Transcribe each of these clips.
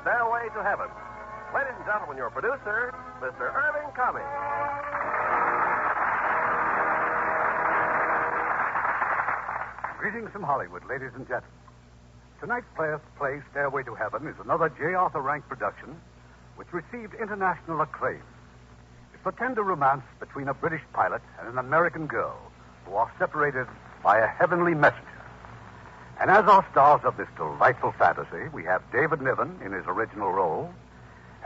Stairway to Heaven. Ladies and gentlemen, your producer, Mr. Irving Cummings. Greetings from Hollywood, ladies and gentlemen. Tonight's play, Stairway to Heaven, is another J. Arthur Rank production which received international acclaim. It's a tender romance between a British pilot and an American girl who are separated by a heavenly messenger. And as our stars of this delightful fantasy, we have David Niven in his original role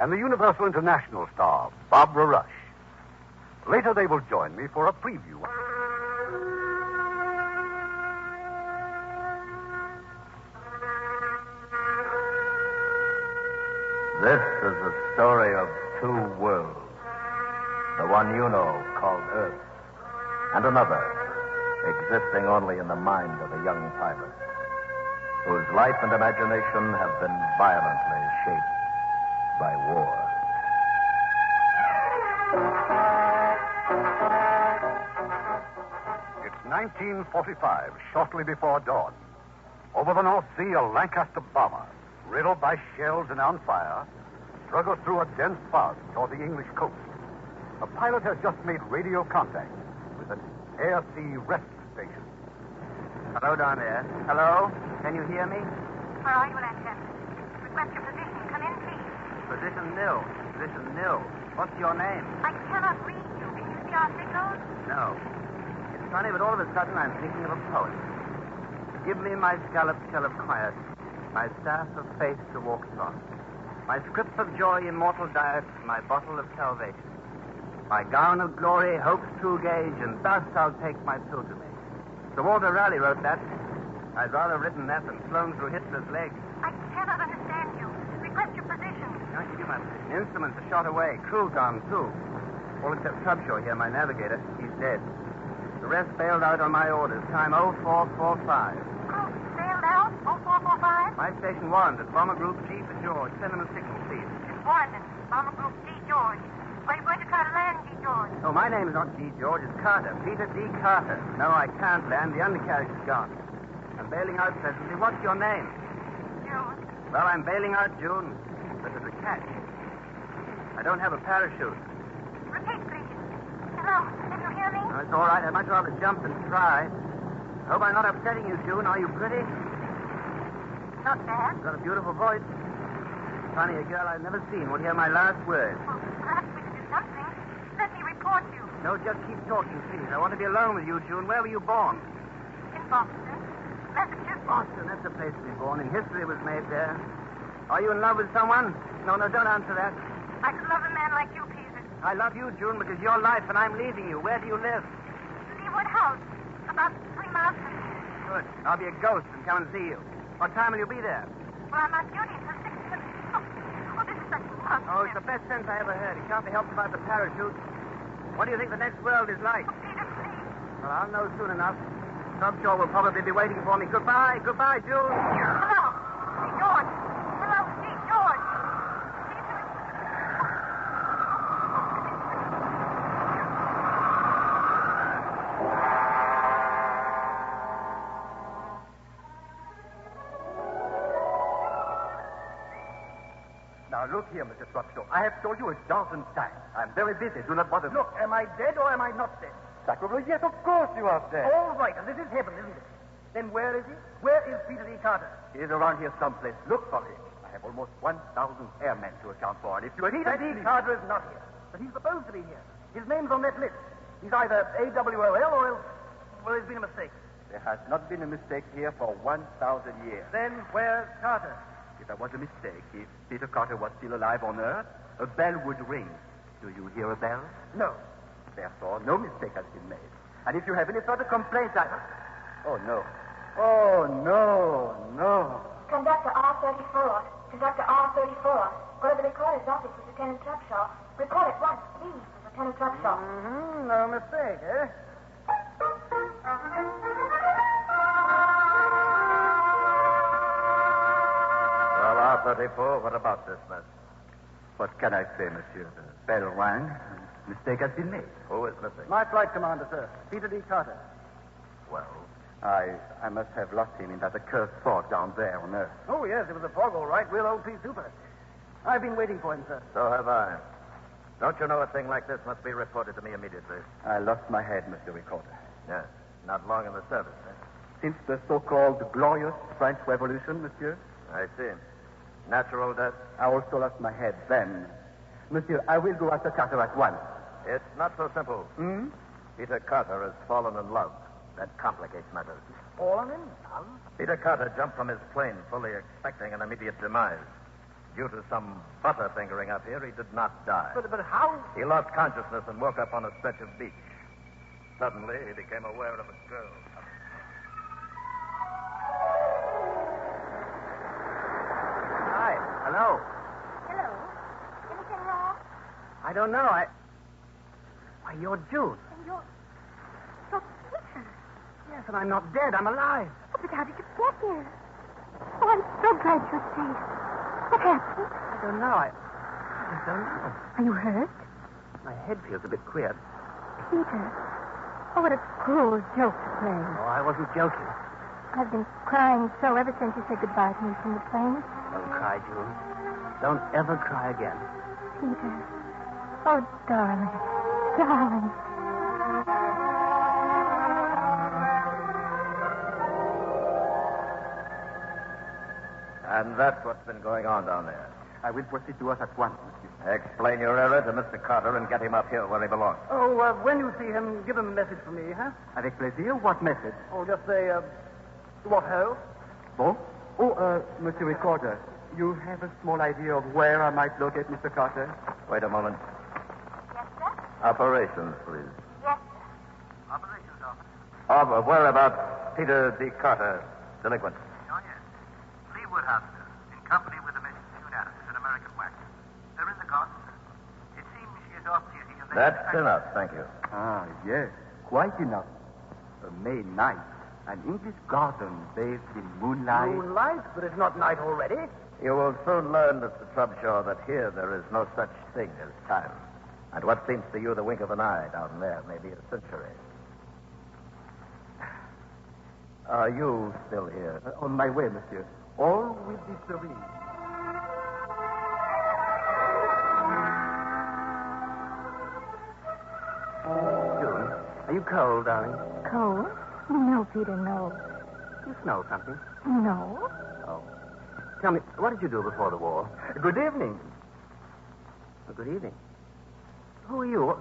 and the Universal International star, Barbara Rush. Later they will join me for a preview. This is the story of two worlds. The one you know, called Earth, and another, existing only in the mind of a young pilot, whose life and imagination have been violently shaped by war. It's 1945, shortly before dawn. Over the North Sea, a Lancaster bomber, riddled by shells and on fire, struggles through a dense fog toward the English coast. The pilot has just made radio contact with an air-sea rescue station. Hello down there. Hello? Can you hear me? Where are you, Lancaster? Request your position. Come in, please. Position nil. Position nil. What's your name? I cannot read you. Can you see our signals? No. It's funny, but all of a sudden I'm thinking of a poet. Give me my scallop shell of quiet, my staff of faith to walk upon, my scrip of joy, immortal diet, my bottle of salvation, my gown of glory, hope's true gauge, and thus I'll take my pilgrimage. Sir Walter Raleigh wrote that. I'd rather written that than flown through Hitler's legs. I cannot understand you. Request your position. I'll give you my position. Instruments are shot away. Crew gone, too. All except Trubshaw here, my navigator. He's dead. The rest bailed out on my orders. Time 0445. Crew sailed out? 0445? My station warrant at Bomber Group G for George. Send him a signal, please. Warren, Bomber Group G. George. Are you going to try to land, G. George? Oh, my name is not G. George. It's Carter. Peter D. Carter. No, I can't land. The undercarriage is gone. I'm bailing out presently. What's your name? June. Well, I'm bailing out, June. But there's a catch. I don't have a parachute. Repeat, please. Hello. Can you hear me? No, it's all right. I'd much rather jump than try. Hope I'm not upsetting you, June. Are you pretty? Not bad. You've got a beautiful voice. Funny, a girl I've never seen would hear my last words. Oh, perhaps we could do something. Let me report you. No, just keep talking, please. I want to be alone with you, June. Where were you born? In Boston. Massachusetts. Boston, that's the place to be born. And history was made there. Are you in love with someone? No, don't answer that. I could love a man like you, Peter. I love you, June, because you're life and I'm leaving you. Where do you live? Leawood House. About 3 miles from here. Good. I'll be a ghost and come and see you. What time will you be there? Well, I'm on duty until 6 minutes. Oh, this is such a nonsense. Oh, it's the best sense I ever heard. It can't be helped about the parachute. What do you think the next world is like? Oh, Peter, please. Well, I'll know soon enough. Trubshaw will probably be waiting for me. Goodbye. Goodbye, June. Hello. G. George. Hello, G. George. Now, look here, Mr. Trubshaw. I have told you a dozen times. I'm very busy. Do not bother me. Look, am I dead or am I not dead? Sacre, yes, of course you are dead. All right, and this is heaven, isn't it? Then where is he? Where is Peter D. Carter? He is around here someplace. Look for him. I have almost 1,000 airmen to account for, and if you Peter D. Carter is not here, but he's supposed to be here. His name's on that list. He's either AWOL or else, well, there's been a mistake. There has not been a mistake here for 1,000 years. Then where's Carter? If there was a mistake, if Peter Carter was still alive on Earth, a bell would ring. Do you hear a bell? No. Therefore, no mistake has been made. And if you have any further complaints, Oh, no. No. Conductor R34. Conductor R34. Go to the recorder's office with Lieutenant Trubshaw. Report at once, please, with Lieutenant Trubshaw. Mm-hmm. No mistake, eh? Well, R34, what about this mess? What can I say, monsieur? The bell rang. Mistake has been made. Who is missing? My flight commander, sir. Peter D. Carter. Well, I must have lost him in that accursed fog down there on Earth. Oh, yes, it was a fog, all right. Real old pea super. I've been waiting for him, sir. So have I. Don't you know a thing like this must be reported to me immediately? I lost my head, Monsieur Recorder. Yes. Not long in the service, eh? Since the so-called glorious French Revolution, Monsieur, I see. Natural death? I also lost my head then. Monsieur, I will go after Carter at once. It's not so simple. Hmm? Peter Carter has fallen in love. That complicates matters. Fallen in love? Peter Carter jumped from his plane fully expecting an immediate demise. Due to some butterfingering up here, he did not die. But how? He lost consciousness and woke up on a stretch of beach. Suddenly, he became aware of a girl. Hi. Hello. Hello. Anything wrong? I don't know. Why, you're June. And you're Peter. Yes, and I'm not dead. I'm alive. Oh, but how did you get here? Oh, I'm so glad you're safe. What happened? I don't know. I just don't know. Are you hurt? My head feels a bit queer. Peter. Oh, what a cruel joke to play. Oh, I wasn't joking. I've been crying so ever since you said goodbye to me from the plane. Don't cry, June. Don't ever cry again. Peter. Oh, darling. Darling. And that's what's been going on down there. I will proceed to us at once, Monsieur. Explain your error to Mr. Carter and get him up here where he belongs. Oh, when you see him, give him a message for me, huh? Avec plaisir. What message? Oh, just say, what ho? Bon? Oh, Monsieur Recorder, you have a small idea of where I might locate Mr. Carter? Wait a moment. Yes, sir? Operations, please. Yes, sir. Operations office. Whereabouts Peter D. Carter, delinquent? Oh, yes. Lee Woodhouse, sir, in company with the Miss June Adams, an American wax. They're in the garden, sir. It seems she is off duty and they... That's enough, thank you. Ah, yes. Quite enough. A May night. An English garden bathed in moonlight. Moonlight, but it's not night already. You will soon learn, Mr. Trubshaw, that here there is no such thing as time. And what seems to you the wink of an eye down there may be a century. Are you still here? On my way, Monsieur. All will be serene. June, are you cold, darling? Cold? No, Peter, no. You smell something. No. Oh. Tell me, what did you do before the war? Good evening. Oh, good evening. Who are you?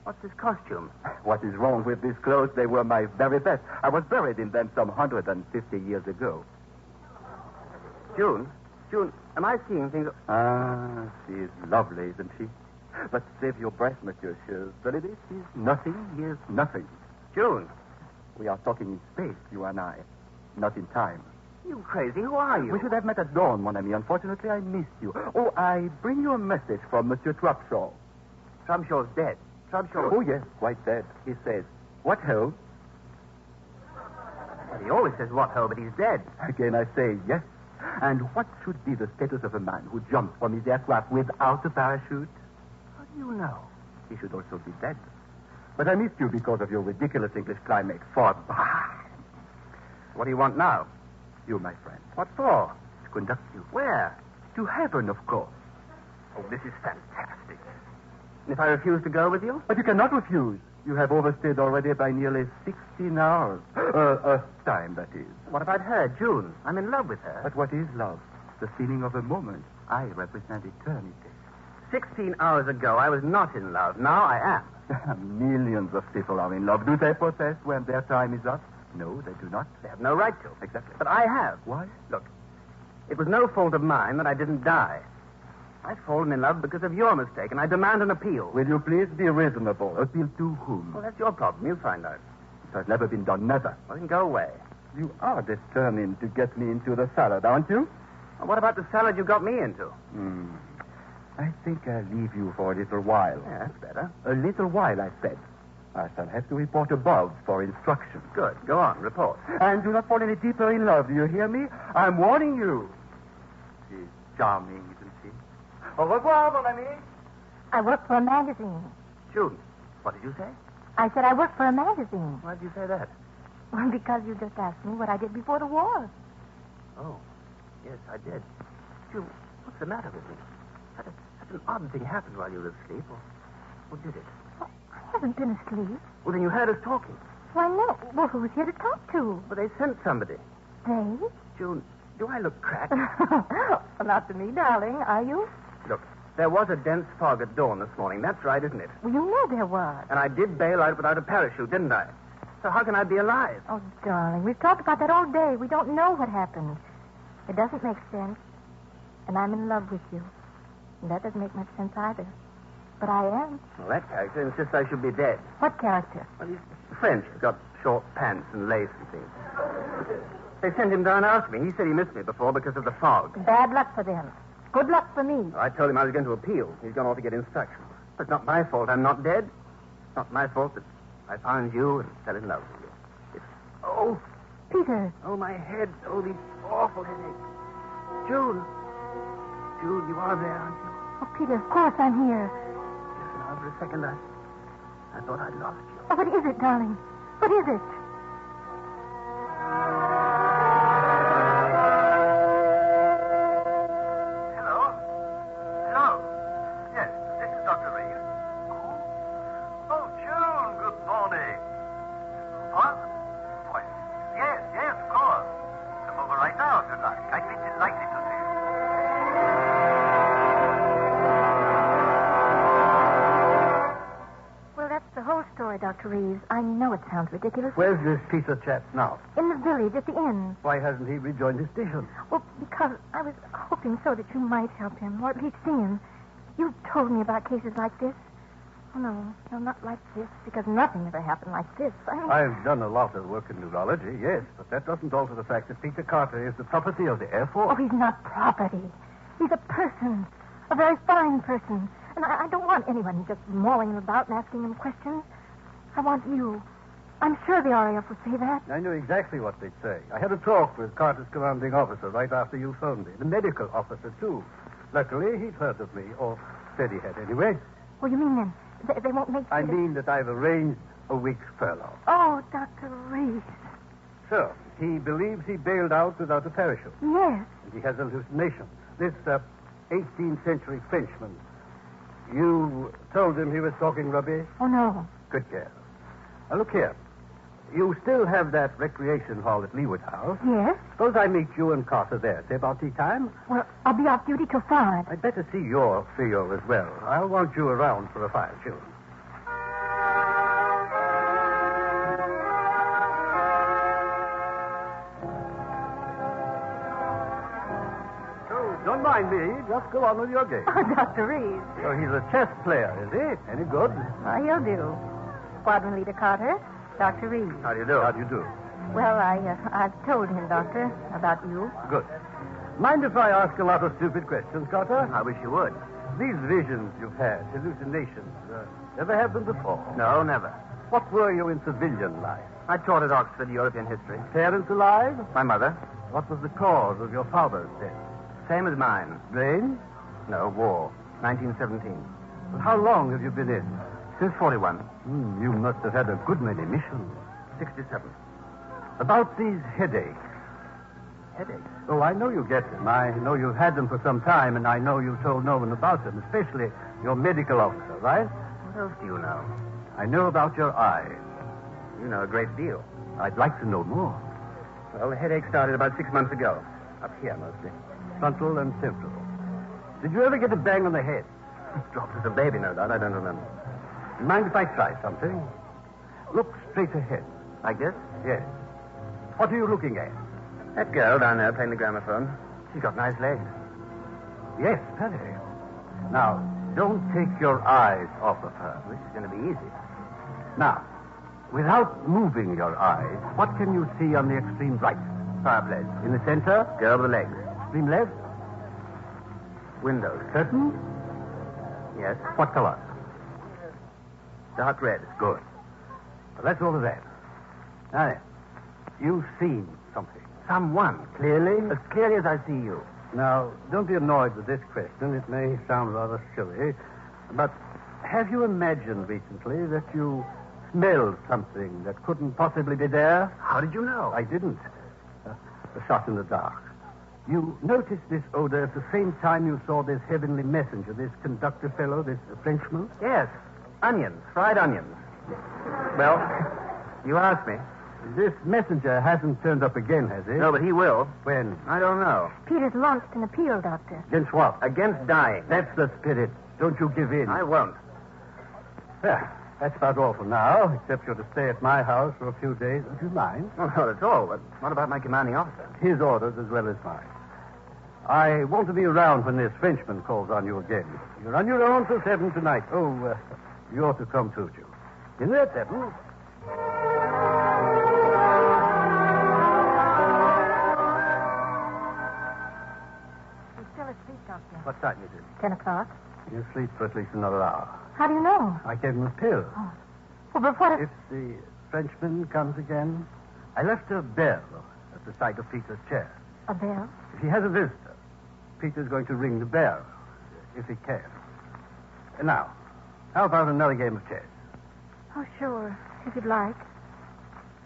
What's this costume? What is wrong with these clothes? They were my very best. I was buried in them some 150 years ago. June, am I seeing things? Ah, she is lovely, isn't she? But save your breath, Monsieur Chevalier. This is nothing, is nothing. June, We are talking in space, you and I, not in time. you crazy? Who are you? We should have met at dawn, mon ami. Unfortunately, I missed you. Oh, I bring you a message from Monsieur Trubshaw. Trubshaw's dead. Trubshaw. Oh, yes, quite dead. He says, what ho? Well, he always says what ho, but he's dead. Again, I say yes. And what should be the status of a man who jumped from his aircraft without a parachute? How do you know? He should also be dead. But I missed you because of your ridiculous English climate. For What do you want now? you, my friend, What for? to conduct you Where? to heaven, of course. Oh, this is fantastic. And if I refuse to go with you? But you cannot refuse. You have overstayed already by nearly 16 hours. Time, that is. What about her, June? I'm in love with her. But what is love? The feeling of a moment. I represent eternity. 16 hours ago, I was not in love. Now I am. Millions of people are in love. Do they protest when their time is up? No, they do not. They have no right to. Exactly. But I have. Why? Look, it was no fault of mine that I didn't die. I've fallen in love because of your mistake, and I demand an appeal. Will you please be reasonable? Appeal to whom? Well, that's your problem. You'll find out. It has never been done, never. Well, then go away. You are determined to get me into the salad, aren't you? Well, what about the salad you got me into? I think I'll leave you for a little while. Yeah, that's better. A little while, I said. I shall have to report above for instructions. Good. Go on. Report. And do not fall any deeper in love, do you hear me? I'm warning you. She's charming, isn't she? Au revoir, mon ami. I work for a magazine. June, what did you say? I said I work for a magazine. Why did you say that? Well, because you just asked me what I did before the war. Oh, yes, I did. June, what's the matter with me? Had an odd thing happened while you were asleep, or did it? Well, I haven't been asleep. Well, then you heard us talking. Why, no. Well, who was here to talk to? But they sent somebody. They? June, do I look cracked? Well, not to me, darling. Are you? Look, there was a dense fog at dawn this morning. That's right, isn't it? Well, you know there was. And I did bail out without a parachute, didn't I? So how can I be alive? Oh, darling, we've talked about that all day. We don't know what happened. It doesn't make sense. And I'm in love with you. And that doesn't make much sense either. But I am. Well, that character insists I should be dead. What character? Well, he's French. He's got short pants and lace and things. They sent him down after me. He said he missed me before because of the fog. Bad luck for them. Good luck for me. Well, I told him I was going to appeal. He's gone off to get instructions. But it's not my fault I'm not dead. It's not my fault that I found you and fell in love with you. Oh, Peter. oh, my head. Oh, these awful headaches. June, you are there, aren't you? Oh, Peter, of course I'm here. Yes, now, for a second, I thought I'd lost you. Oh, what is it, darling? What is it? Hello? Hello? Yes, this is Dr. Reeves. Oh, June, good morning. What? Why, yes, of course. Come over right now if you like. I'd be delighted to see you. Well, that's the whole story, Dr. Reeves. I know it sounds ridiculous. Where's this piece of chap now? In the village at the inn. Why hasn't he rejoined his station? Well, because I was hoping so that you might help him, or at least see him. You've told me about cases like this. Oh, no, not like this, because nothing ever happened like this. I've done a lot of work in neurology, yes, but that doesn't alter the fact that Peter Carter is the property of the Air Force. Oh, he's not property. He's a person, a very fine person. And I don't want anyone just mauling him about and asking him questions. I want you. I'm sure the RAF would say that. I knew exactly what they'd say. I had a talk with Carter's commanding officer right after you phoned me. The medical officer, too. Luckily, he'd heard of me, or said he had anyway. Well, you mean then they won't make... I mean that I've arranged a week's furlough. Oh, Dr. Reeves. So, he believes he bailed out without a parachute. Yes. And he has hallucinations. This 18th century Frenchman. You told him he was talking rubbish? Oh, no. Good girl. Now, look here. You still have that recreation hall at Leeward House. Yes? Suppose I meet you and Carter there, say about tea time? Well, I'll be off duty till 5. I'd better see your trio as well. I'll want you around for a fire tune. Don't mind me. Just go on with your game. Oh, Dr. Reeves. So he's a chess player, is he? Any good? He'll do. Squadron Leader Carter, Dr. Reeves. How do you do? How do you do? Well, I've told him, Doctor, about you. Good. Mind if I ask a lot of stupid questions, Carter? I wish you would. These visions you've had, hallucinations, ever had them before? No, never. What were you in civilian life? I taught at Oxford European history. Parents alive? My mother. What was the cause of your father's death? Same as mine. Brain? No, war. 1917. Well, how long have you been in? Since 41. You must have had a good many missions. 67. About these headaches. Headaches? Oh, I know you get them. I know you've had them for some time, and I know you told no one about them, especially your medical officer, right? What else do you know? I know about your eyes. You know a great deal. I'd like to know more. Well, the headache started about 6 months ago. Up here, mostly. Frontal and temporal. Did you ever get a bang on the head? Dropped as a baby, no doubt. I don't remember. Mind if I try something? Look straight ahead. Like this? Yes. What are you looking at? That girl down there playing the gramophone. She's got nice legs. Yes, very. Now, don't take your eyes off of her. This is going to be easy. Now, without moving your eyes, what can you see on the extreme right? Fireplace. In the center? Girl with the legs. Extreme left? Windows. Curtain? Yes. What color? Dark red. Good. Well, that's all of that. Now then, you've seen something. Someone. Clearly? As clearly as I see you. Now, don't be annoyed with this question. It may sound rather silly. But have you imagined recently that you smelled something that couldn't possibly be there? How did you know? I didn't. A shot in the dark. You noticed this odor at the same time you saw this heavenly messenger, this conductor fellow, this Frenchman? Yes. Onions. Fried onions. Well, you asked me. This messenger hasn't turned up again, has he? No, but he will. When? I don't know. Peter's launched an appeal, Doctor. Against what? Against dying. That's the spirit. Don't you give in. I won't. Yeah, that's about all for now, except you're to stay at my house for a few days. Would you mind? Oh, not at all. But what about my commanding officer? His orders as well as mine. I want to be around when this Frenchman calls on you again. You're on your own till 7 tonight. Oh, you ought to come too, Joe. Dinner at 7. He's still asleep, Doctor. What time is it? 10 o'clock. He'll sleep for at least another hour. How do you know? I gave him a pill. Oh. Well, but what If the Frenchman comes again, I left a bell at the side of Peter's chair. A bell? If he has a visitor, Peter's going to ring the bell, if he can. And now, how about another game of chess? Oh, sure. If you'd like.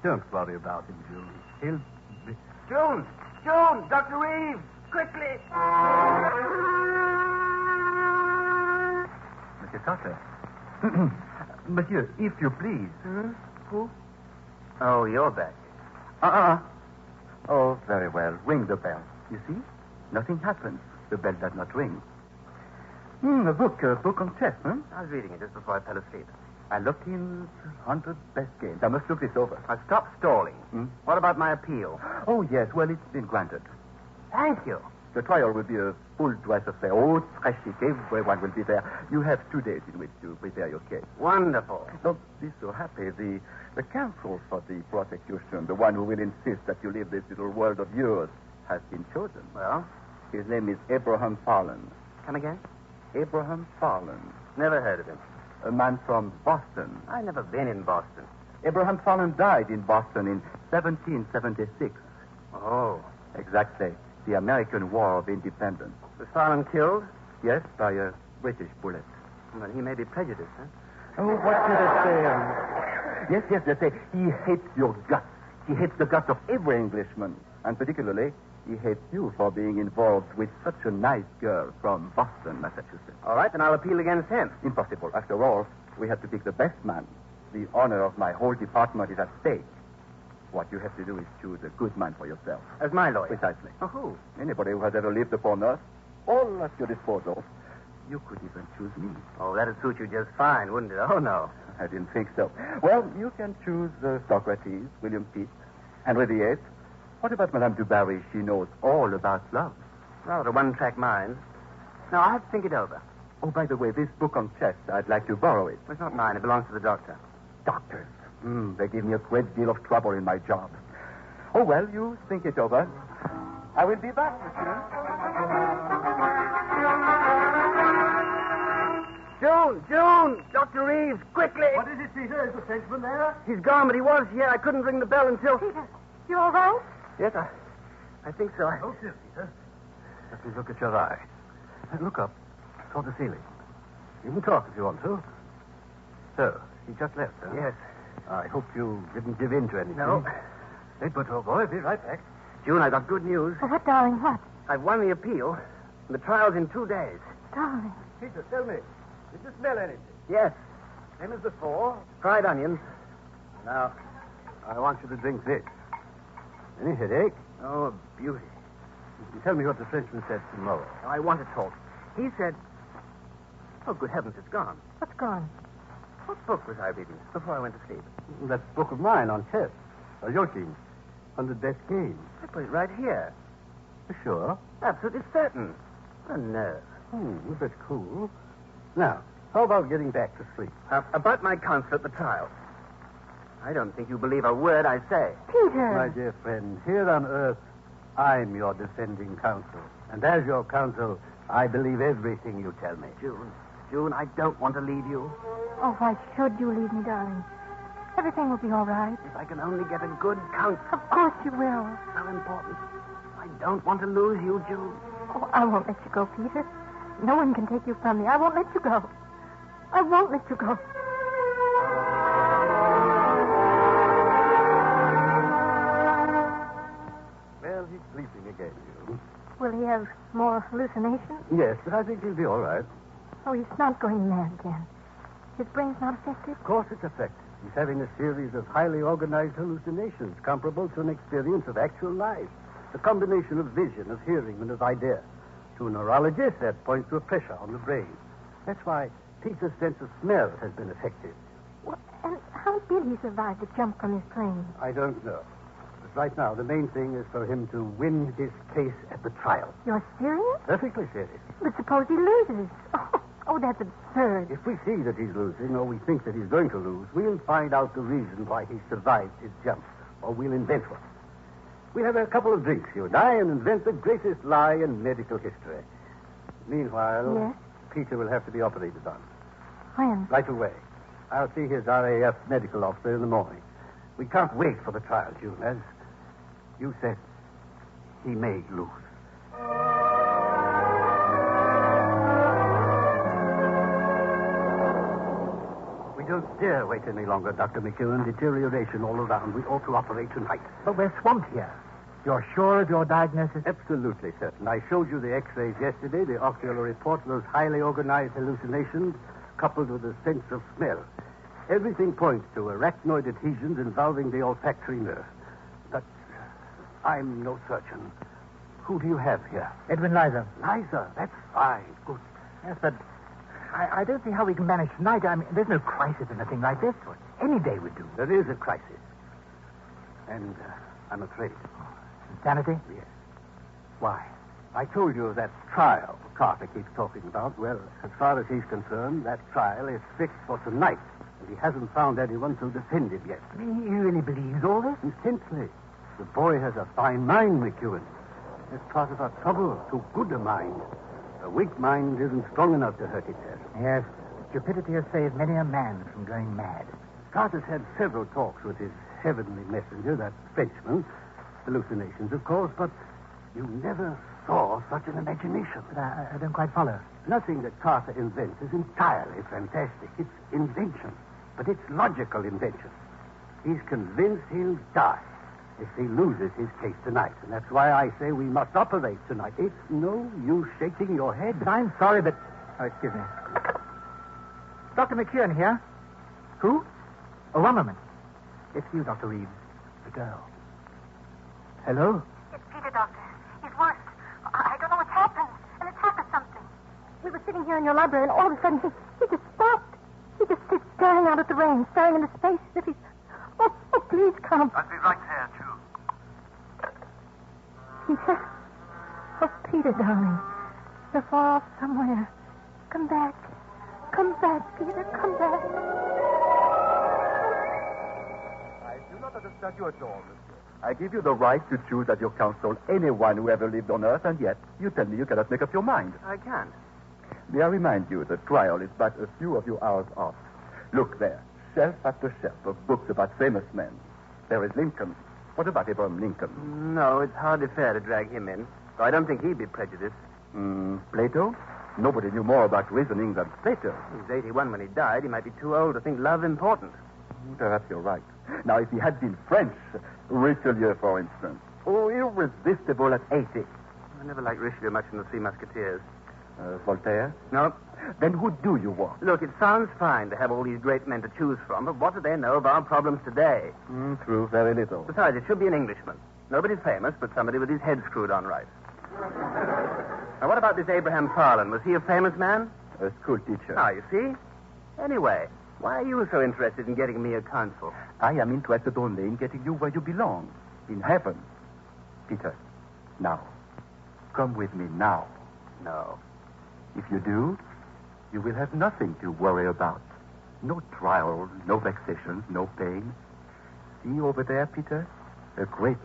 Don't worry about him, June. He'll be... June! June! Dr. Reeves! Quickly! Monsieur Carter. Monsieur, if you please. Who? Oh, you're back. Oh, very well. Ring the bell. You see? Nothing happens. The bell does not ring. A book on chess, huh? I was reading it just before I fell asleep. Alokin's 100 best games. I must look this over. Now, stop stalling. What about my appeal? Oh, yes. Well, it's been granted. Thank you. The trial will be a full dress affair. Oh, très chic. Everyone will be there. You have 2 days in which to prepare your case. Wonderful. Don't be so happy. The counsel for the prosecution, the one who will insist that you leave this little world of yours, has been chosen. Well? His name is Abraham Farland. Come again? Abraham Farland. Never heard of him. A man from Boston. I've never been in Boston. Abraham Farland died in Boston in 1776. Oh. Exactly. The American War of Independence. Was Farland killed? Yes, by a British bullet. Well, he may be prejudiced, huh? Oh, what did I say? Yes, they say he hates your guts. He hates the guts of every Englishman. And particularly, he hates you for being involved with such a nice girl from Boston, Massachusetts. All right, then I'll appeal against him. Impossible. After all, we have to pick the best man. The honor of my whole department is at stake. What you have to do is choose a good man for yourself. As my lawyer? Precisely. Oh, who? Anybody who has ever lived upon earth, all at your disposal. You could even choose me. Oh, that'd suit you just fine, wouldn't it? Oh, no. I didn't think so. Well, you can choose Socrates, William Pitt, Henry VIII. What about Madame du Barry? She knows all about love. Well, a one-track mind. Now, I'll have to think it over. Oh, by the way, this book on chess, I'd like to borrow it. It's not mine. It belongs to the doctor. Doctors. They give me a great deal of trouble in my job. Oh, well, you think it over. I will be back, monsieur. June! Dr. Reeves, quickly! What is it, Peter? Is the Frenchman there? He's gone, but he was here. I couldn't ring the bell until... Peter, you all right? Yes, I think so. Oh, dear, Peter. Let me look at your eye. Look up toward the ceiling. You can talk if you want to. So, he just left, huh? Yes. I hope you didn't give in to anything. No. Hey, but, oh, boy, be right back. June, I got good news. Oh, what, darling, what? I've won the appeal, and the trial's in 2 days. Darling. Peter, tell me, did you smell anything? Yes. Same as before? Fried onions. Now, I want you to drink this. Any headache? Oh, a beauty. You tell me what the Frenchman said tomorrow. I want to talk. He said... Oh, good heavens, it's gone. What's gone? What book was I reading before I went to sleep? That book of mine on chess. Joking. 100 best games. I put it right here. Sure. Absolutely certain. What a nerve. That's cool. Now, how about getting back to sleep? About my counsel at the trial. I don't think you believe a word I say. Peter! My dear friend, here on Earth, I'm your defending counsel. And as your counsel, I believe everything you tell me. June, I don't want to leave you. Oh, why should you leave me, darling? Everything will be all right. If I can only get a good counsel. Of course you will. So important. I don't want to lose you, June. Oh, I won't let you go, Peter. No one can take you from me. I won't let you go. I won't let you go. Well, he's sleeping again, you. Will he have more hallucinations? Yes, but I think he'll be all right. Oh, he's not going mad again. His brain's not affected? Of course it's affected. He's having a series of highly organized hallucinations comparable to an experience of actual life. The combination of vision, of hearing, and of idea. To a neurologist, that points to a pressure on the brain. That's why Peter's sense of smell has been affected. Well, and how did he survive the jump from his plane? I don't know. But right now, the main thing is for him to win his case at the trial. You're serious? Perfectly serious. But suppose he loses. Oh, that's absurd. If we see that he's losing, or we think that he's going to lose, we'll find out the reason why he survived his jump, or we'll invent one. We'll have a couple of drinks, you and I, and invent the greatest lie in medical history. Meanwhile, Yes? Peter will have to be operated on. When? Right away. I'll see his RAF medical officer in the morning. We can't wait for the trial, June. As you said, he may lose. We don't dare wait any longer, Dr. McEwen. Deterioration all around. We ought to operate tonight. But we're swamped here. You're sure of your diagnosis? Absolutely certain. I showed you the x-rays yesterday, the ocular report, those highly organized hallucinations, coupled with a sense of smell. Everything points to arachnoid adhesions involving the olfactory nerve. But I'm no surgeon. Who do you have here? Edwin Liza. Liza. That's fine. Good. Yes, but I don't see how we can manage tonight. I mean, there's no crisis in a thing like this. Any day would do. There is a crisis. And I'm afraid. Insanity? Yes. Why? I told you of that trial Carter keeps talking about. Well, as far as he's concerned, that trial is fixed for tonight. And he hasn't found anyone to defend him yet. He really believes all this? Intensely. The boy has a fine mind, McEwen. It's part of our trouble. Too good a mind. A weak mind isn't strong enough to hurt itself. Yes. Stupidity has saved many a man from going mad. Carter's had several talks with his heavenly messenger, that Frenchman. Hallucinations, of course, but you never saw such an imagination. But I don't quite follow. Nothing that Carter invents is entirely fantastic. It's invention, but it's logical invention. He's convinced he'll die if he loses his case tonight, and that's why I say we must operate tonight. It's no use shaking your head. But I'm sorry, but... Oh, excuse me. Dr. McEwen here. Who? Oh, one moment. It's you, Dr. Reeves. The girl. Hello? It's Peter, Doctor. He's worse. I don't know what's happened. And it's happened something. We were sitting here in your library, and all of a sudden he just stopped. He just sits staring out at the rain, staring into space as if he's... Oh, please come. I'll be right there, too. Peter. Oh, Peter, darling. You're far off somewhere. Come back. Come back, Peter. Come back. I do not understand you at all, monsieur. I give you the right to choose as your counsel anyone who ever lived on Earth, and yet you tell me you cannot make up your mind. I can't. May I remind you, the trial is but a few of your hours off. Look there, shelf after shelf of books about famous men. There is Lincoln. What about Abraham Lincoln? No, it's hardly fair to drag him in. So I don't think he'd be prejudiced. Plato? Nobody knew more about reasoning than Plato. He was 81 when he died. He might be too old to think love important. Perhaps you're right. Now, if he had been French, Richelieu, for instance, irresistible at 80. I never liked Richelieu much in the Three Musketeers. Voltaire? No. Then who do you want? Look, it sounds fine to have all these great men to choose from, but what do they know of our problems today? True, very little. Besides, it should be an Englishman. Nobody famous, but somebody with his head screwed on right. Now, what about this Abraham Farland? Was he a famous man? A school teacher. Ah, you see? Anyway, why are you so interested in getting me a counsel? I am interested only in getting you where you belong, in heaven. Peter, now, come with me now. No. If you do, you will have nothing to worry about. No trial, no vexations, no pain. See over there, Peter? A great,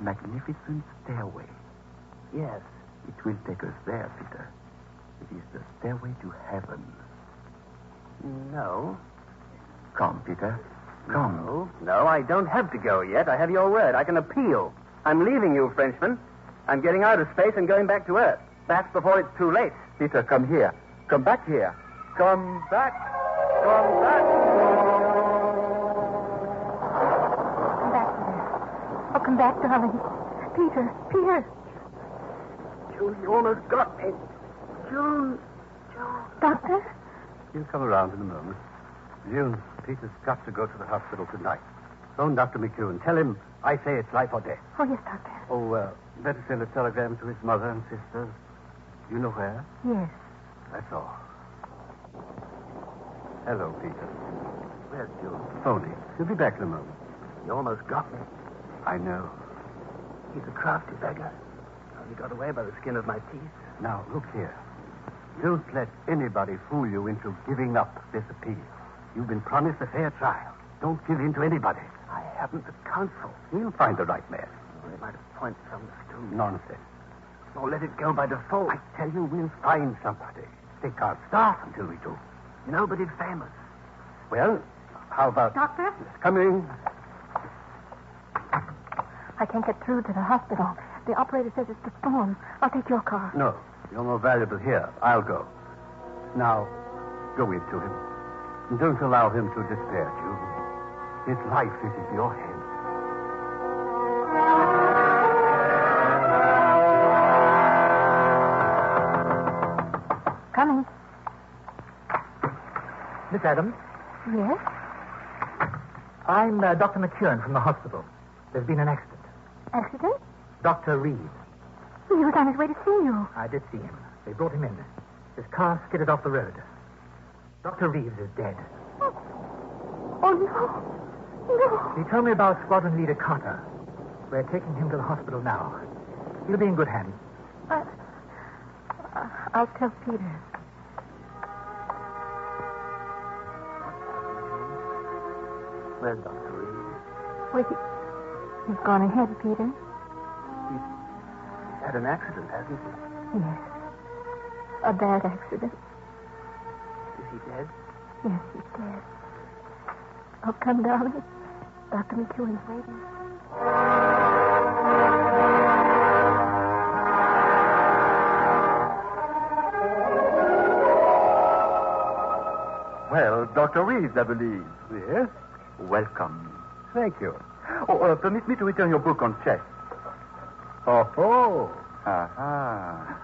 magnificent stairway. Yes, it will take us there, Peter. It is the stairway to heaven. No. Come, Peter. Come. No, I don't have to go yet. I have your word. I can appeal. I'm leaving you, Frenchman. I'm getting out of space and going back to Earth. Back before it's too late. Peter, come here. Come back here. Come back. Come back. Come back, Peter. Oh, come back, darling. Peter. June, he almost got me. June. Doctor? He'll come around in a moment. June, Peter's got to go to the hospital tonight. Phone Dr. McEwen. Tell him I say it's life or death. Oh, yes, Doctor. Oh, better send a telegram to his mother and sisters. You know where? Yes. That's all. Hello, Peter. Where's June? Phony. He'll be back in a moment. He almost got me. I know. He's a crafty beggar. He got away by the skin of my teeth. Now, look here. Don't let anybody fool you into giving up this appeal. You've been promised a fair trial. Don't give in to anybody. I haven't the counsel. We'll find the right man. They might appoint some stone. Nonsense. Or let it go by default. I tell you, we'll find somebody. They can't start until we do. Nobody famous. Well, how about... Doctor? Come in. I can't get through to the hospital. The operator says it's the phone. I'll take your car. No, you're more valuable here. I'll go. Now, go in to him. And don't allow him to despair, June. His life is in your hands. Coming. Miss Adams, Yes? I'm Dr. McEwen from the hospital. There's been an accident. Accident? Dr. Reed. He was on his way to see you. I did see him. They brought him in. His car skidded off the road. Dr. Reeves is dead. Oh, no. No. He told me about Squadron Leader Carter. We're taking him to the hospital now. He'll be in good hands. I'll tell Peter. Where's Dr. Reed? Well, he's gone ahead, Peter. He's had an accident, hasn't he? Yes. A bad accident. Is he dead? Yes, he's dead. Oh, come, darling. Dr. McEwen's waiting. Well, Dr. Reeves, I believe. Yes? Welcome. Thank you. Oh, permit me to return your book on chess. Oh. Aha.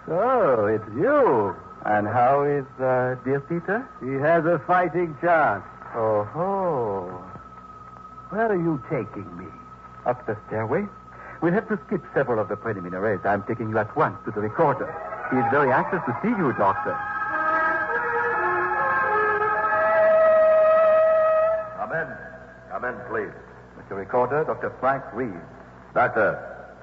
So, it's you. And how is dear Peter? He has a fighting chance. Oh. Where are you taking me? Up the stairway? We'll have to skip several of the preliminaries. I'm taking you at once to the recorder. He is very anxious to see you, Doctor. Come in, please. Mr. Recorder, Dr. Frank Reeves. Doctor,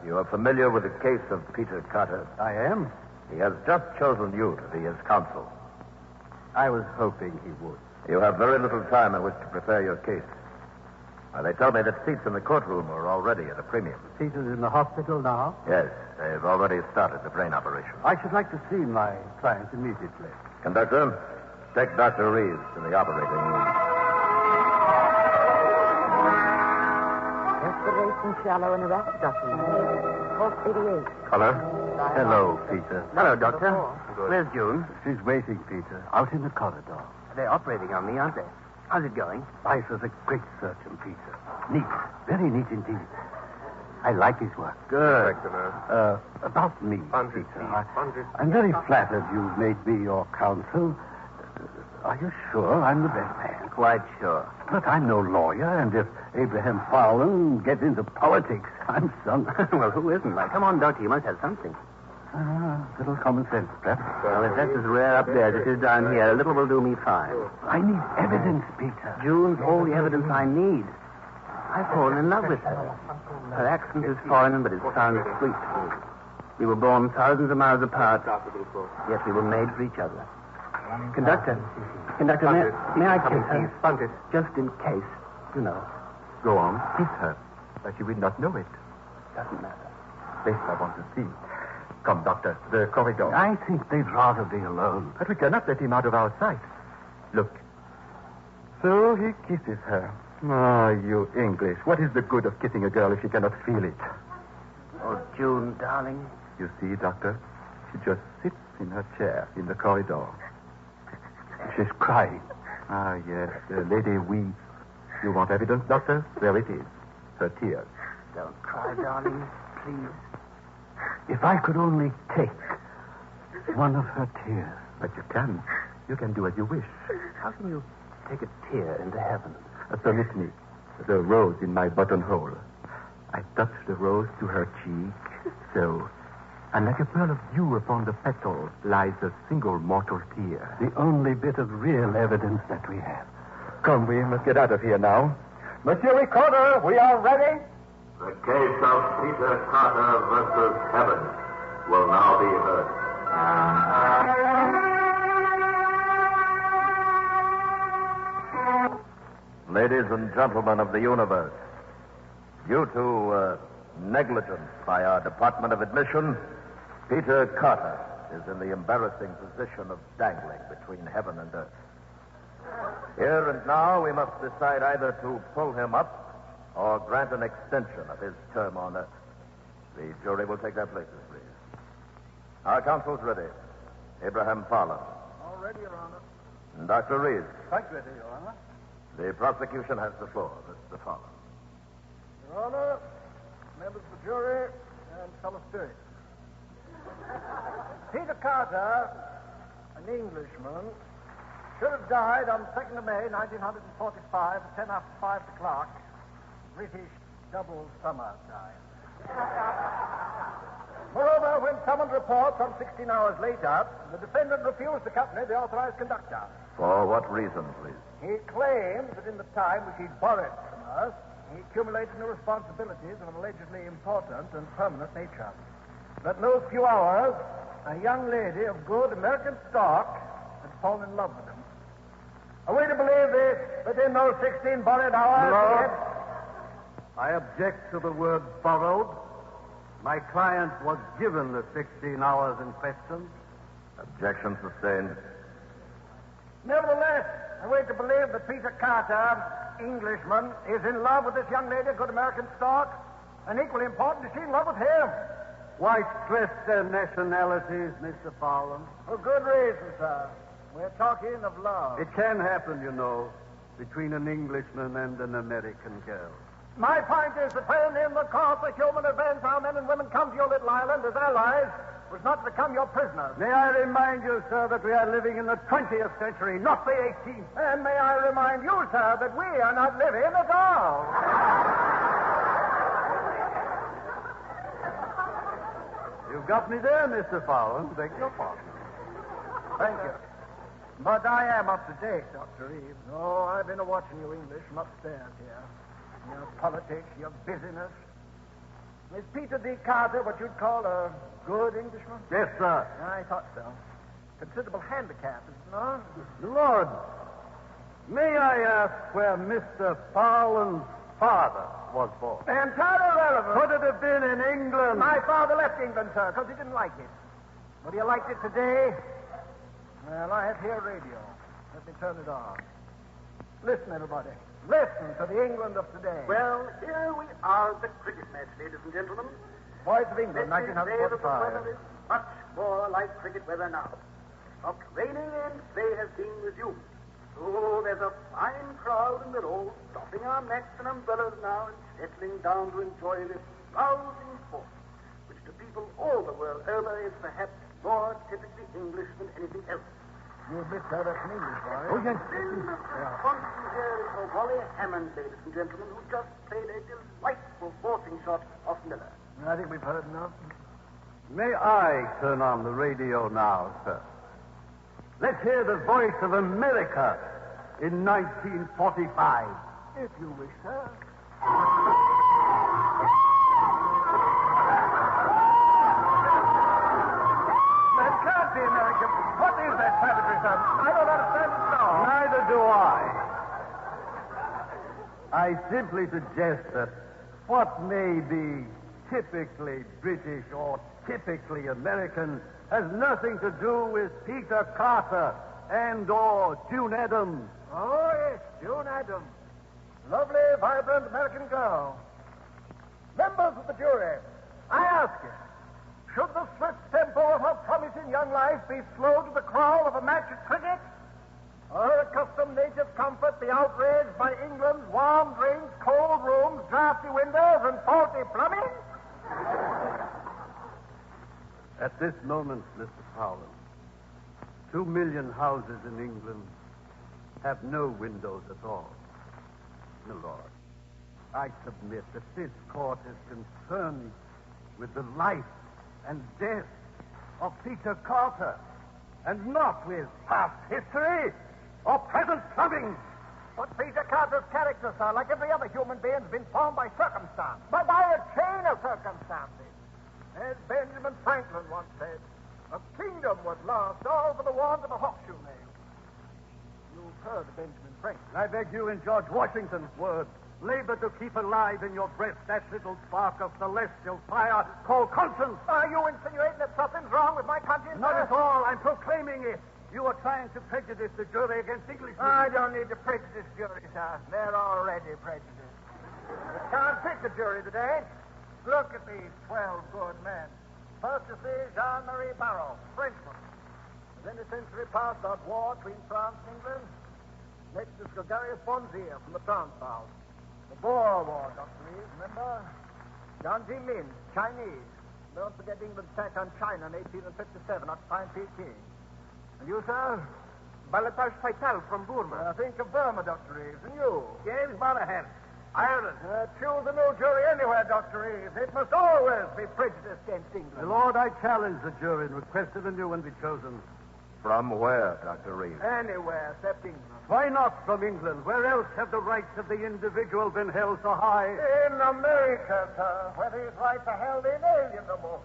you are familiar with the case of Peter Carter. I am. He has just chosen you to be his counsel. I was hoping he would. You have very little time in which to prepare your case. They tell me that seats in the courtroom are already at a premium. Peter's in the hospital now. Yes, they've already started the brain operation. I should like to see my client immediately. Conductor, take Dr. Reeves to the operating room. Respiration shallow and rapid, Dr. Pulse 88. Color? Hello, Peter. Hello, Doctor. Where's June? She's waiting, Peter, out in the corridor. They're operating on me, aren't they? How's it going? Spicer's a great surgeon, Peter. Neat. Very neat indeed. I like his work. Good. About me, Peter. I'm very flattered you've made me your counsel. Are you sure I'm the best man? Quite sure. But I'm no lawyer, and if Abraham Fowler gets into politics, I'm sunk. Well, who isn't? Now, come on, Doctor, you must have something. Little common sense, perhaps. Well, if that's as rare up there as it is down here, a little will do me fine. I need evidence, Peter. June's all the evidence I need. I've fallen in love with her. Her accent is foreign, but it sounds sweet. We were born thousands of miles apart, yet we were made for each other. Conductor, may I kiss her? Just in case, you know. Go on, kiss her. But she will not know it. Doesn't matter. This I want to see. Come, Doctor, the corridor. I think they'd rather be alone. But we cannot let him out of our sight. Look. So he kisses her. Ah, you English. What is the good of kissing a girl if she cannot feel it? Oh, June, darling. You see, Doctor, she just sits in her chair in the corridor. She's crying. Ah, yes, the lady weeps. You want evidence, Doctor? There it is. Her tears. Don't cry, darling. Please. If I could only take one of her tears. But you can. You can do as you wish. How can you take a tear into heaven? Permit me. The rose in my buttonhole. I touch the rose to her cheek, so. And like a pearl of dew upon the petal lies a single mortal tear. The only bit of real evidence that we have. Come, we must get out of here now. Monsieur Recorder, we are ready. The case of Peter Carter versus Heaven will now be heard. Ladies and gentlemen of the universe, due to negligence by our Department of Admission, Peter Carter is in the embarrassing position of dangling between heaven and earth. Here and now, we must decide either to pull him up or grant an extension of his term on earth. The jury will take their places, please. Our counsel's ready. Abraham Fowler. All ready, Your Honor. And Dr. Reeves. Quite ready, Your Honor. The prosecution has the floor, Mr. Fowler. Your Honor, members of the jury, and fellow spirits. Peter Carter, an Englishman, should have died on 2nd of May, 1945, at 10 after 5 o'clock. British double summer time. Moreover, when summoned reports some 16 hours later, the defendant refused to accompany the authorized conductor. For what reason, please? He claims that in the time which he borrowed from us, he accumulated new responsibilities of an allegedly important and permanent nature. That in those few hours, a young lady of good American stock had fallen in love with him. Are we to believe this, that in those 16 borrowed hours... Lord, I object to the word borrowed. My client was given the 16 hours in question. Objection sustained. Nevertheless, are we to believe that Peter Carter, Englishman, is in love with this young lady of good American stock? And equally important, is she in love with him? Why stress their nationalities, Mr. Fowler? For good reason, sir. We're talking of love. It can happen, you know, between an Englishman and an American girl. My point is that when in the course of human events our men and women come to your little island as allies, was not to become your prisoners. May I remind you, sir, that we are living in the 20th century, not the 18th. And may I remind you, sir, that we are not living at all. You've got me there, Mr. Fowler. Beg your pardon. Thank you. But I am up to date, Dr. Reeves. Oh, I've been watching you English from upstairs here. Your politics, your busyness. Is Peter D. Carter what you'd call a good Englishman? Yes, sir. I thought so. Considerable handicap, is it not? Lord, may I ask where Mr. Fowler's father was born? Entirely irrelevant. Could it have been in England? My father left England, sir, because he didn't like it. But he liked it today. Well, I have here a radio. Let me turn it on. Listen, everybody. Listen to the England of today. Well, here we are at the cricket match, ladies and gentlemen. Voice of England, Let me say that the 1945. weather is much more like cricket weather now. Stopped raining and play has been resumed. So there's a fine crowd and we're all doffing our mats and umbrellas now and settling down to enjoy this rousing sport, which to people all the world over is perhaps more typically English than anything else. You admit, sir, that's an English boy. Oh, yes. Then the sponsor here is for Wally Hammond, ladies and gentlemen, who just played a delightful forcing shot off Miller. I think we've heard enough. May I turn on the radio now, sir? Let's hear the voice of America in 1945. If you wish, sir. That can't be American. What is that savagery, sir? I don't understand it at all. Neither do I. I simply suggest that what may be typically British or typically American has nothing to do with Peter Carter and or June Adams. Oh, yes, June Adams. Lovely, vibrant American girl. Members of the jury, I ask you, should the swift tempo of her promising young life be slowed to the crawl of a match at cricket? Or her accustomed native comfort be outraged by England's warm drinks, cold rooms, drafty windows, and faulty plumbing? this moment, Mr. Powell, 2 million houses in England have no windows at all. My lord, I submit that this court is concerned with the life and death of Peter Carter, and not with past history or present plumbing. But Peter Carter's character, sir, like every other human being, has been formed by circumstance. By a chain of circumstances. As Benjamin Franklin once said, a kingdom would last all for the want of a horseshoe nail. You've heard of Benjamin Franklin. I beg you, in George Washington's words, labor to keep alive in your breast that little spark of celestial fire called conscience. Are you insinuating that something's wrong with my conscience? Not at all. I'm proclaiming it. You are trying to prejudice the jury against Englishmen. I don't need to prejudice jury, sir. They're already prejudiced. You can't pick the jury today. Look at these 12 good men. First you see Jean-Marie Barrow, Frenchman. Has any century past that war between France and England? Next is Gregarious Bonzier from the Transvaal. The Boer War, Dr. Reeves, remember? Jiang Zemin, Chinese. Don't forget England's attack on China in 1857, occupying Peking. And you, sir? Balotage Fatal from Burma. Think of Burma, Dr. Reeves. And you? James Monaghan, Ireland. Choose a new jury anywhere, Dr. Reeves. It must always be prejudiced against England. My lord, I challenge the jury and request that a new one be chosen. From where, Dr. Reeves? Anywhere except England. Why not from England? Where else have the rights of the individual been held so high? In America, sir, where these rights are held inalienable.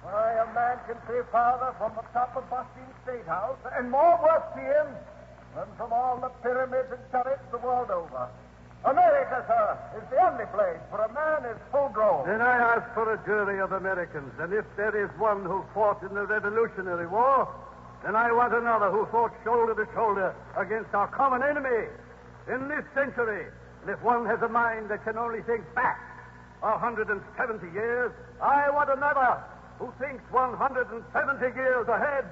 Why, a man can see farther from the top of Boston State House and more worth to him than from all the pyramids and turrets the world over. America, sir, is the only place where a man is full grown. Then I ask for a jury of Americans, and if there is one who fought in the Revolutionary War, then I want another who fought shoulder to shoulder against our common enemy in this century. And if one has a mind that can only think back 170 years, I want another who thinks 170 years ahead.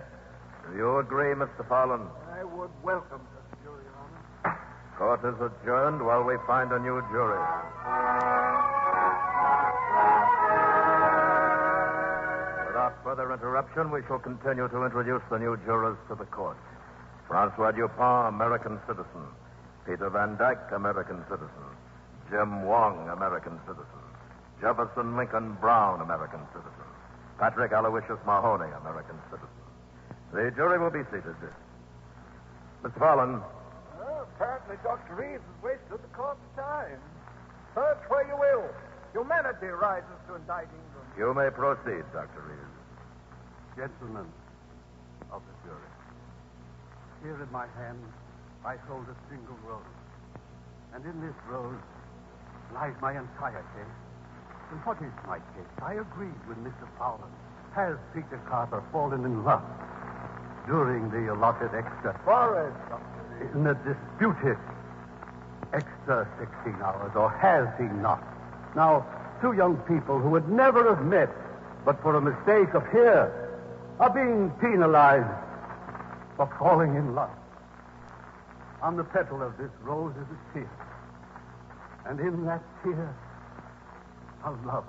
Do you agree, Mr. Fallon? I would welcome such a jury, Your Honor. Court is adjourned while we find a new jury. Without further interruption, we shall continue to introduce the new jurors to the court. Francois Dupont, American citizen. Peter Van Dyke, American citizen. Jim Wong, American citizen. Jefferson Lincoln Brown, American citizen. Patrick Aloysius Mahoney, American citizen. The jury will be seated. Mr. Fallon. Apparently Dr. Reeves has wasted the court's time. Search where you will. Humanity rises to indict England. You may proceed, Dr. Reeves. Gentlemen of the jury, here in my hand I hold a single rose. And in this rose lies my entire case. And what is my case? I agreed with Mr. Fowler. Has Peter Carter fallen in love during the allotted extra? Forrest, In the disputed extra 16 hours, or has he not? Now, two young people who would never have met but for a mistake of here are being penalized for falling in love. On the petal of this rose is a tear. And in that tear are love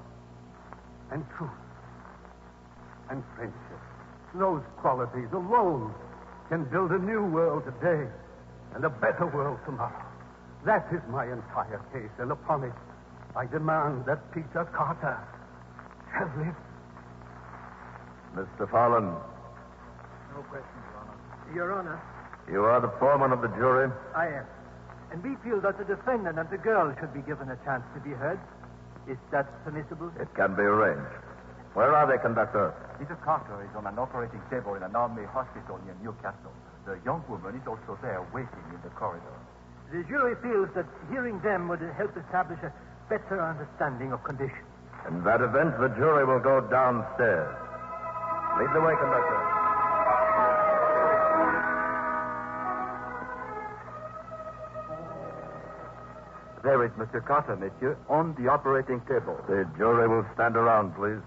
and truth and friendship. Those qualities alone can build a new world today and a better world tomorrow. That is my entire case, and upon it I demand that Peter Carter shall live. Mr. Fallon. No questions, Your Honor. Your Honor, You are the foreman of the jury. I am. And we feel that the defendant and the girl should be given a chance to be heard. Is that permissible? It can be arranged. Where are they, conductor? Peter Carter is on an operating table in an army hospital near Newcastle. The young woman is also there waiting in the corridor. The jury feels that hearing them would help establish a better understanding of conditions. In that event, the jury will go downstairs. Lead the way, conductor. There is Mr. Carter, monsieur, on the operating table. The jury will stand around, please.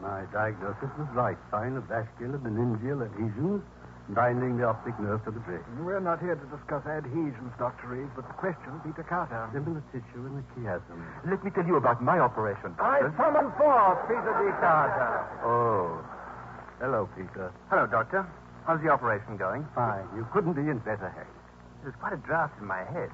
My diagnosis was right. Sign of vascular meningeal adhesions binding the optic nerve to the brain. We're not here to discuss adhesions, Dr. Reeves, but the question, Peter Carter. Similar tissue in the chiasm. Let me tell you about my operation, I doctor. summon forth Peter D. Carter. Oh, Hello, Peter. Hello, Doctor. How's the operation going? Fine. You couldn't be in better hands. There's quite a draft in my head.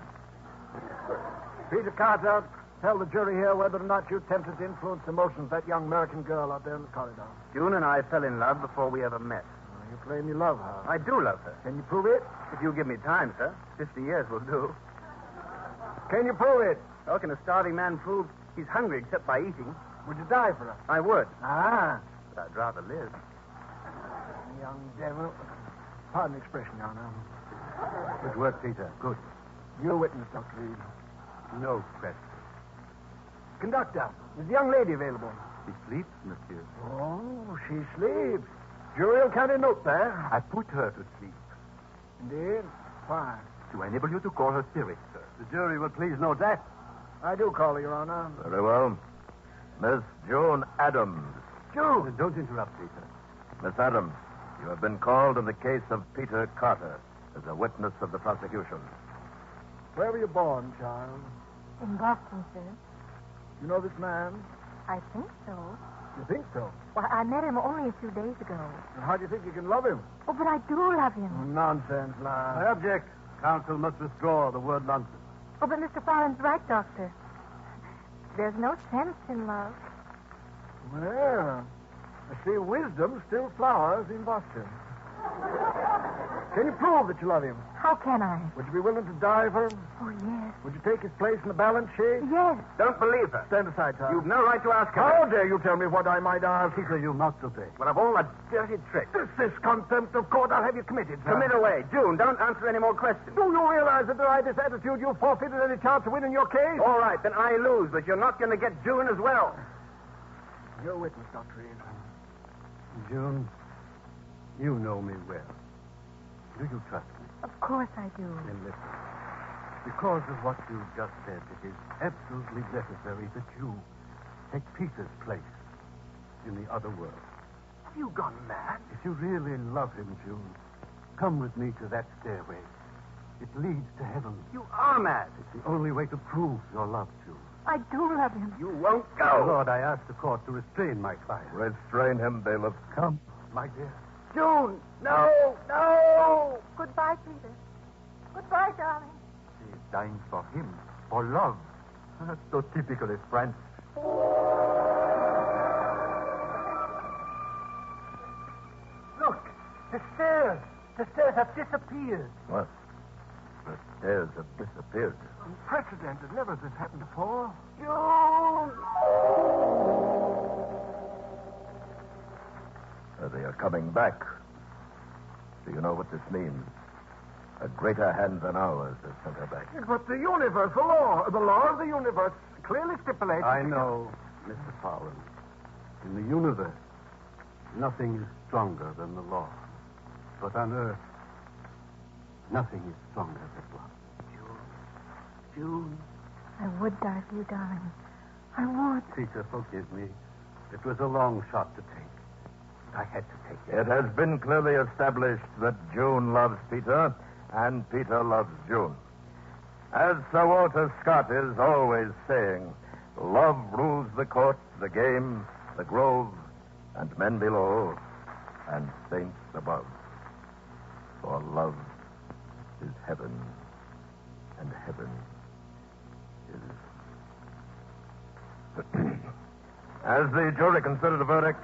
Peter Carter, tell the jury here whether or not you attempted to influence the emotions of that young American girl out there in the corridor. June and I fell in love before we ever met. You claim you love her. I do love her. Can you prove it? If you give me time, sir. 50 years will do. Can you prove it? How can a starving man prove he's hungry except by eating? Would you die for her? I would. Ah. But I'd rather live. Young devil. Pardon the expression, Your Honor. Good work, Peter. Good. Your witness, Dr. Reed. No question. Conductor, is the young lady available? She sleeps, monsieur. Oh, she sleeps. Jury will count a note there. I put her to sleep Indeed? Why? to enable you to call her spirit, sir. The jury will please note that. I do call her, Your Honor. Very well. Miss June Adams. June! Don't interrupt, Peter. Miss Adams, you have been called in the case of Peter Carter as a witness of the prosecution. Where were you born, child? In Boston, sir. You know this man? I think so. You think so? Well, I met him only a few days ago. And how do you think you can love him? Oh, but I do love him. Nonsense, I lad. object. Counsel must withdraw the word nonsense. Oh, but Mr. Fallon's right, Doctor. There's no sense in love. Well, I see wisdom still flowers in Boston. Can you prove that you love him? How can I? Would you be willing to die for him? Oh, yes. Would you take his place in the balance sheet? Yes. Don't believe her. Stand aside, Tom. You've no right to ask her. How dare you tell me what I might ask? Peter, you must obey. Well, of all the dirty tricks. This contempt of court I'll have you committed, sir. Commit away. June, don't answer any more questions. Do you realize that by this attitude you've forfeited any chance of winning your case? All right, then I lose, but you're not going to get June as well. Your witness, Dr. Reed. June, you know me well. Do you trust me? Of course I do. Then listen. Because of what you just said, it is absolutely necessary that you take Peter's place in the other world. Have you gone mad? If you really love him, June, come with me to that stairway. It leads to heaven. You are mad. It's the only way to prove your love, June. I do love him. You won't My go. Lord, I ask the court to restrain my client. Restrain him, bailiff. Come, my dear. June! No! No! Goodbye, Peter. Goodbye, darling. She is dying for him, for love. That's so typically French. Look! The stairs! The stairs have disappeared. What? The stairs have disappeared. Unprecedented. Never has this happened before. June! They are coming back. Do you know what this means? A greater hand than ours has sent her back. But the universe, the law of the universe clearly stipulates... I know, Mr. Fallon. In the universe, nothing is stronger than the law. But on Earth, nothing is stronger than love. June. I would die for you, darling. I would. Peter, forgive me. It was a long shot to take. I had to take it. It has been clearly established that June loves Peter, and Peter loves June. As Sir Walter Scott is always saying, love rules the court, the game, the grove, and men below, and saints above. For love is heaven, and heaven is... As the jury considered the verdict,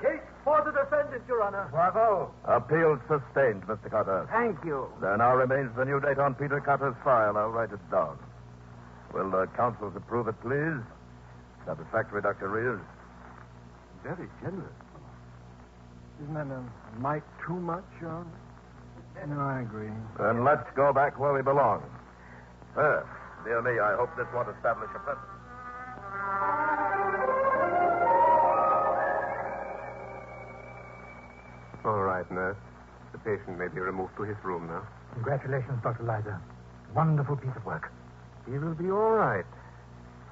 Case for the defendant, Your Honor. bravo. Appeal sustained, Mr. Carter. Thank you. There now remains the new date on Peter Carter's file. I'll write it down. Will the counsels approve it, please? Satisfactory, Dr. Reeves? Very generous. Isn't that a mite too much, Your Honor? No, I agree. Then let's go back where we belong. Dear me, I hope this won't establish a precedent. All right, nurse. The patient may be removed to his room now. Congratulations, Dr. Liza. Wonderful piece of work. He will be all right.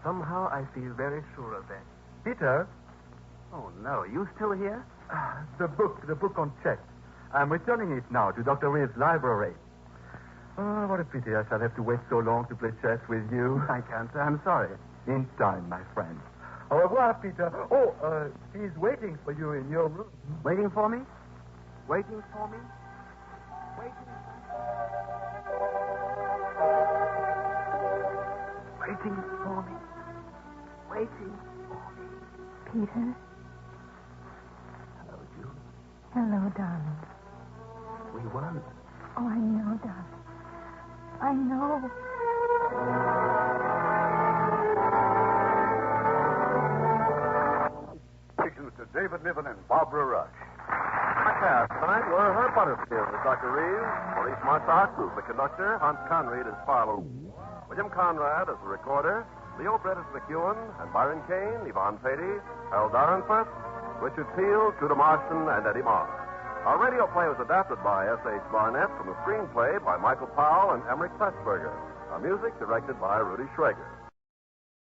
Somehow I feel very sure of that. Peter, Oh, no. You still here? the book on chess. I'm returning it now to Dr. Reeves' library. Oh, what a pity I shall have to wait so long to play chess with you. I can't, sir. I'm sorry. In time, my friend. Au revoir, Peter. Oh, he's waiting for you in your room. Waiting for me? Waiting for me? Waiting for me? Waiting for me? Peter? Hello, June. Hello, darling. We won. Oh, I know, darling. I know. To David Niven and Barbara Rush. Our cast tonight were Herb Butterfield as Dr. Reeves, Maurice Marsac as the conductor, Hans Conried as Farlow, William Conrad as the recorder, Leo Brett as McEwen, and Byron Kane, Yvonne Patey, Harold Darrenforth, Richard Field, Judah Marston, and Eddie Moss. Our radio play was adapted by S.H. Barnett from a screenplay by Michael Powell and Emmerich Pressburger. Our music directed by Rudy Schrager.